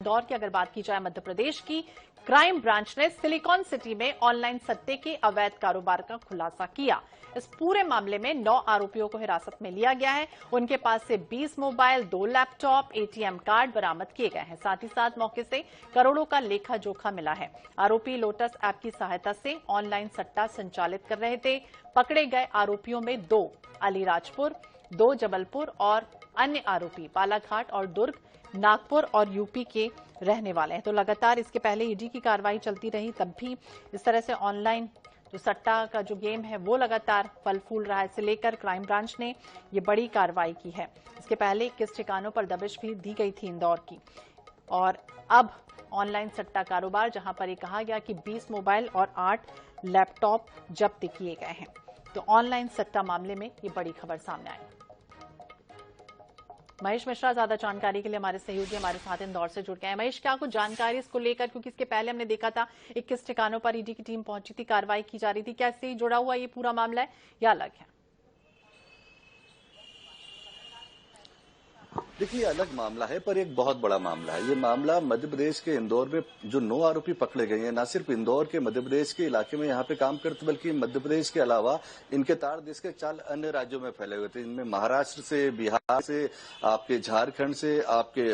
इंदौर की अगर बात की जाए मध्य प्रदेश की, क्राइम ब्रांच ने सिलिकॉन सिटी में ऑनलाइन सट्टे के अवैध कारोबार का खुलासा किया। इस पूरे मामले में 9 आरोपियों को हिरासत में लिया गया है। उनके पास से 20 मोबाइल, 2 लैपटॉप, एटीएम कार्ड बरामद किए गए हैं। साथ ही साथ मौके से करोड़ों का लेखा जोखा मिला है। आरोपी लोटस ऐप की सहायता से ऑनलाइन सट्टा संचालित कर रहे थे। पकड़े गए आरोपियों में 2 अलीराजपुर, 2 जबलपुर और अन्य आरोपी बालाघाट और दुर्ग, नागपुर और यूपी के रहने वाले हैं। तो लगातार इसके पहले ईडी की कार्रवाई चलती रही, तब भी इस तरह से ऑनलाइन जो सट्टा का जो गेम है वो लगातार फल फूल रहा है। इसे लेकर क्राइम ब्रांच ने ये बड़ी कार्रवाई की है। इसके पहले 21 ठिकानों पर दबिश भी दी गई थी इंदौर की। और अब ऑनलाइन सट्टा कारोबार, जहां पर ये कहा गया कि 20 मोबाइल और 8 लैपटॉप जब्त किए गए हैं। तो ऑनलाइन सट्टा मामले में ये बड़ी खबर सामने आई। महेश मिश्रा ज्यादा जानकारी के लिए हमारे सहयोगी हमारे साथ इंदौर से जुड़ गए हैं। महेश, क्या कुछ जानकारी इसको लेकर, क्योंकि इसके पहले हमने देखा था 21 ठिकानों पर ईडी की टीम पहुंची थी, कार्रवाई की जा रही थी, क्या इससे जुड़ा हुआ ये पूरा मामला है या अलग है? देखिए, अलग मामला है पर एक बहुत बड़ा मामला है। ये मामला मध्य प्रदेश के इंदौर में जो 9 आरोपी पकड़े गए हैं, न सिर्फ इंदौर के मध्य प्रदेश के इलाके में यहाँ पे काम करते, बल्कि मध्य प्रदेश के अलावा इनके तार देश के 4 अन्य राज्यों में फैले हुए थे। इनमें महाराष्ट्र से, बिहार से, आपके झारखंड से, आपके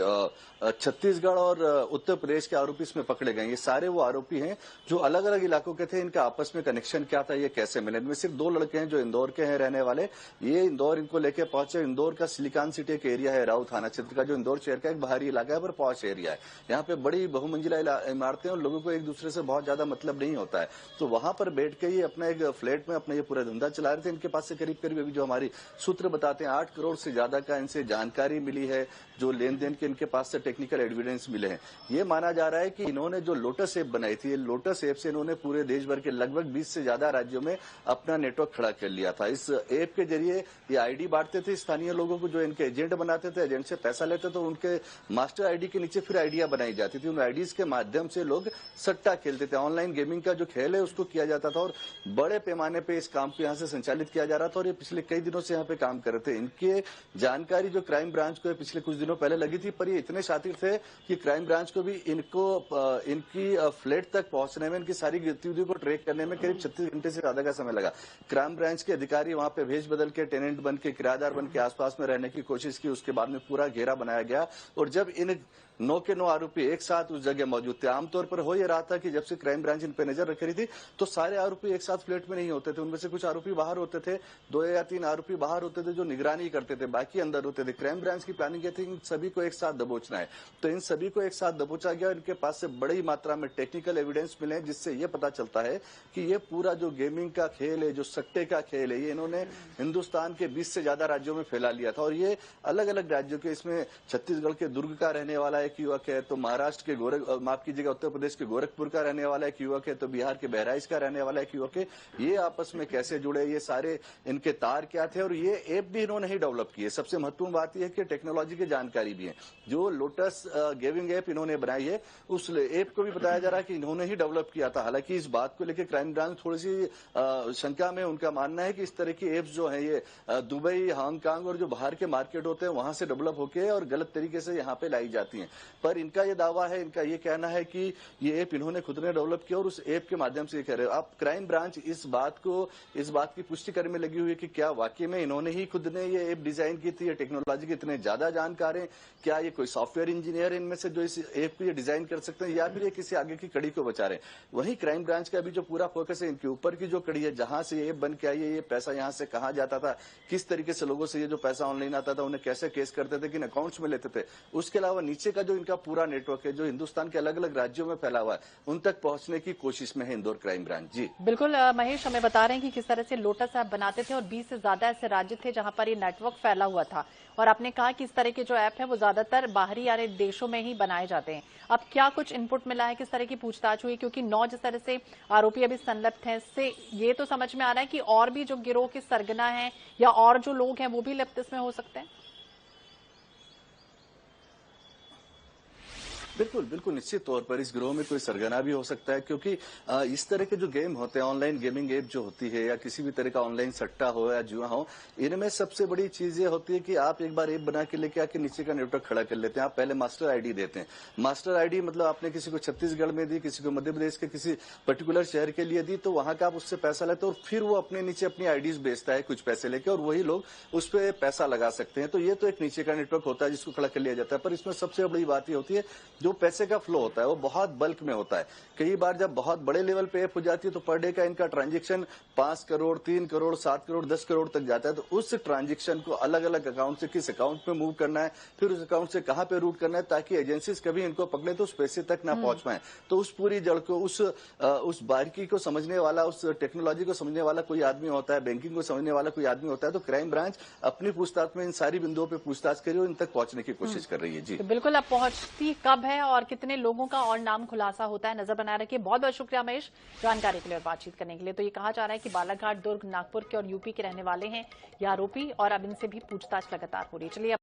छत्तीसगढ़ और उत्तर प्रदेश के आरोपी इसमें पकड़े गए। ये सारे वो आरोपी हैं जो अलग अलग इलाकों के थे। इनका आपस में कनेक्शन क्या था, ये कैसे मिले? इनमें सिर्फ 2 लड़के हैं जो इंदौर के हैं रहने वाले। ये इंदौर इनको लेके पहुंचे। इंदौर का सिलिकॉन सिटी एक एरिया है, राऊ थाना क्षेत्र का, जो इंदौर शहर का एक बाहरी इलाका है पर पॉश एरिया है। यहाँ पे बड़ी बहुमंजिला इमारतें और लोगों को एक दूसरे से बहुत ज्यादा मतलब नहीं होता है। तो वहां पर बैठ के ये अपना एक फ्लैट में अपना ये पूरा धंधा चला रहे थे। इनके पास से करीब करीब अभी जो हमारी सूत्र बताते हैं 8 करोड़ से ज्यादा का इनसे जानकारी मिली है। जो लेन देन के इनके पास से टेक्निकल एविडेंस मिले हैं। ये माना जा रहा है कि इन्होंने जो लोटस ऐप बनाई थी, लोटस ऐप से इन्होंने पूरे देश भर के लगभग 20 से ज्यादा राज्यों में अपना नेटवर्क खड़ा कर लिया था। इस ऐप के जरिए ये आईडी बांटते थे स्थानीय लोगों को, जो इनके एजेंट बनाते थे, एजेंट से पैसा लेते तो उनके मास्टर आईडी के नीचे फिर आइडिया बनाई जाती थी। उन आईडीज के माध्यम से लोग सट्टा खेलते थे। ऑनलाइन गेमिंग का जो खेल है उसको किया जाता था और बड़े पैमाने पे इस काम को यहाँ से संचालित किया जा रहा था। और ये पिछले कई दिनों से यहाँ पे काम कर रहे थे। इनके जानकारी जो क्राइम ब्रांच को पिछले कुछ दिनों पहले लगी थी, पर ये इतने शातिर थे कि क्राइम ब्रांच को भी इनकी फ्लैट तक पहुंचने में, इनकी सारी गतिविधियों को ट्रैक करने में करीब 36 घंटे से ज्यादा का समय लगा। क्राइम ब्रांच के अधिकारी वहां पे भेज बदल के, टेनेंट बन के, किराएदार बन के आसपास में रहने की कोशिश की। उसके बाद में पूरा घेरा बनाया गया और जब इन 9 के 9 आरोपी एक साथ उस जगह मौजूद थे। आमतौर पर हो ये रहा था कि जब से क्राइम ब्रांच इन पे नजर रख रही थी तो सारे आरोपी एक साथ फ्लैट में नहीं होते थे। उनमें से कुछ आरोपी बाहर होते थे, 2 या 3 आरोपी बाहर होते थे जो निगरानी करते थे, बाकी अंदर होते थे। क्राइम ब्रांच की प्लानिंग ये थी इन सभी को एक साथ दबोचना है। तो इन सभी को एक साथ दबोचा गया। इनके पास से बड़ी मात्रा में टेक्निकल एविडेंस मिले जिससे ये पता चलता है कि ये पूरा जो गेमिंग का खेल है, जो सट्टे का खेल है, ये इन्होंने हिंदुस्तान के 20 से ज्यादा राज्यों में फैला लिया था। और ये अलग अलग राज्यों के, इसमें छत्तीसगढ़ के दुर्ग का रहने वाला एक युवक है, तो महाराष्ट्र के माफ कीजिएगा, उत्तर प्रदेश के गोरखपुर का रहने वाला एक युवक है, तो बिहार के बहराइच का रहने वाला एक युवक है। ये आपस में कैसे जुड़े, ये सारे इनके तार क्या थे, और ये ऐप भी इन्होंने ही डेवलप की है। सबसे महत्वपूर्ण बात यह है कि टेक्नोलॉजी की जानकारी भी है। जो लोटस गेमिंग ऐप इन्होंने बनाई है, उस ऐप को भी बताया जा रहा है कि इन्होंने ही डेवलप किया था। हालांकि इस बात को लेकर क्राइम ब्रांच थोड़ी सी शंका में, उनका मानना है कि इस तरह की एप्स जो है ये दुबई, हांगकांग और जो बाहर के मार्केट होते हैं वहां से डेवलप होकर और गलत तरीके से यहाँ पे लाई जाती हैं। पर इनका ये दावा है, इनका ये कहना है कि ये ऐप इन्होंने खुद ने डेवलप किया और उस ऐप के माध्यम से ये कह रहे हो। अब क्राइम ब्रांच इस बात की पुष्टि करने में लगी हुई है कि क्या वाकई में इन्होंने ही खुद ने ये ऐप डिजाइन की थी, ये टेक्नोलॉजी के इतने ज्यादा जानकार हैं, क्या ये कोई सॉफ्टवेयर इंजीनियर इनमें से जो इस ऐप को ये डिजाइन कर सकते हैं, या फिर ये किसी आगे की कड़ी को बचा रहे हैं। वहीं क्राइम ब्रांच का अभी जो पूरा फोकस है इनके ऊपर की जो कड़ी है, जहां से ये ऐप बन के आई है, ये पैसा यहाँ से कहाँ जाता था, किस तरीके से लोगों से ये जो पैसा ऑनलाइन आता था उन्हें कैसे केस करते थे, किन अकाउंट्स में लेते थे। उसके अलावा नीचे का जो इनका पूरा नेटवर्क है जो हिंदुस्तान के अलग अलग राज्यों में फैला हुआ है, उन तक पहुंचने की कोशिश में है इंदौर क्राइम ब्रांच। जी बिल्कुल महेश, हमें बता रहे हैं कि किस तरह से लोटस ऐप बनाते थे और 20 से ज्यादा ऐसे राज्य थे जहां पर ये नेटवर्क फैला हुआ था। और आपने कहा कि इस तरह के जो ऐप है वो ज्यादातर बाहरी यानी देशों में ही बनाए जाते हैं। अब क्या कुछ इनपुट मिला है, किस तरह की पूछताछ हुई, क्योंकि 9 जिस तरह से आरोपी अभी संलिप्त हैं, इससे ये तो समझ में आ रहा है कि और भी जो गिरोह के सरगना है या और जो लोग हैं वो भी लिप्त इसमें हो सकते हैं। बिल्कुल बिल्कुल, निश्चित तौर पर इस गिरोह में कोई सरगना भी हो सकता है, क्योंकि इस तरह के जो गेम होते हैं, ऑनलाइन गेमिंग ऐप जो होती है या किसी भी तरह का ऑनलाइन सट्टा हो या जुआ हो, इनमें सबसे बड़ी चीज ये होती है कि आप एक बार ऐप बना के लेके आके नीचे का नेटवर्क खड़ा कर लेते हैं। आप पहले मास्टर आईडी देते हैं। मास्टर आईडी मतलब आपने किसी को छत्तीसगढ़ में दी, किसी को मध्य प्रदेश के किसी पर्टिकुलर शहर के लिए दी, तो वहां का आप उससे पैसा लेते हो और फिर वो अपने नीचे अपनी आईडीज बेचता है कुछ पैसे लेके, और वही लोग उस पर पैसा लगा सकते हैं। तो ये तो एक नीचे का नेटवर्क होता है जिसको खड़ा कर लिया जाता है। पर इसमें सबसे बड़ी बात ये होती है, जो पैसे का फ्लो होता है वो बहुत बल्क में होता है। कई बार जब बहुत बड़े लेवल पे ऐप हो जाती है तो पर डे का इनका ट्रांजैक्शन 5 करोड़, 3 करोड़, 7 करोड़, 10 करोड़ तक जाता है। तो उस ट्रांजैक्शन को अलग अलग अकाउंट से किस अकाउंट में मूव करना है, फिर उस अकाउंट से कहां पे रूट करना है, ताकि एजेंसीज कभी इनको पकड़े तो उस पैसे तक ना पहुंच पाए। तो उस पूरी जड़ को, उस बारीकी को समझने वाला, उस टेक्नोलॉजी को समझने वाला कोई आदमी होता है, बैंकिंग को समझने वाला कोई आदमी होता है। तो क्राइम ब्रांच अपनी पूछताछ में इन सारी बिंदुओं पर पूछताछ करी और इन तक पहुंचने की कोशिश कर रही है। जी तो बिल्कुल, अब पहुंचती कब है और कितने लोगों का और नाम खुलासा होता है, नजर बनाए रखिए। बहुत बहुत शुक्रिया महेश, जानकारी के लिए और बातचीत करने के लिए। तो ये कहा जा रहा है कि बालाघाट, दुर्ग, नागपुर के और यूपी के रहने वाले हैं ये आरोपी, और अब इनसे भी पूछताछ लगातार हो रही है। चलिए